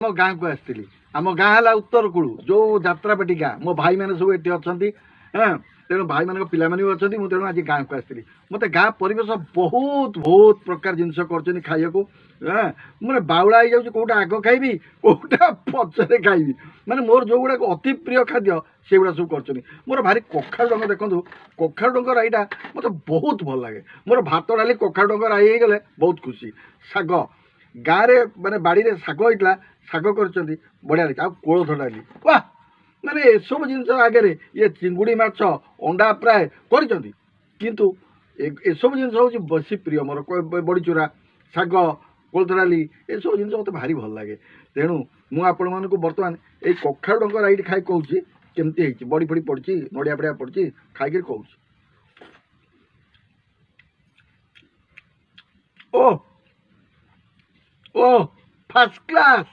मो गाँ को आसती आम गाँ है उत्तर कूल जो जात्रापेटी गाँ मो भाई मैंने सब ये अच्छा हाँ तेणु भाई मान पिला भी अच्छा तेणु आज गाँ को आसती मत गाँ परिवेश बहुत बहुत प्रकार जिनस कर खाइबा हाँ मैं बाउला हो जाऊँ कौटा आग खाइबी कौटा पचरे खाइबी माने मोर जो गुड़ाक अति प्रिय खाद्य से गुड़ा सब कर मोर भारी कखारु डंग देखो कखारु डंग राईटा मत बहुत भल लगे मोर भात डाली कखारु डंग राई गले बहुत खुशी शाग गाँव में माने बाड़ी में शाग होता शाग कर बढ़िया लगे आ कोलथ डाली वाह माने ए सब जिन आगे ये चिंगुड़ी माछ अंडा प्राय किंतु ए सब जिन हूँ बेसी प्रिय मोर बड़ी चूरा शाग कोलथ डाली ए सब जिन मत भारी भल लगे तेणु मुझे बर्तमान ये कखारु डंग राईट खाई कहूँ केमती बड़ी फड़ी पड़ी नड़िया फड़िया पड़ी खाई कहूँ ओ ओ फर्स्ट क्लास।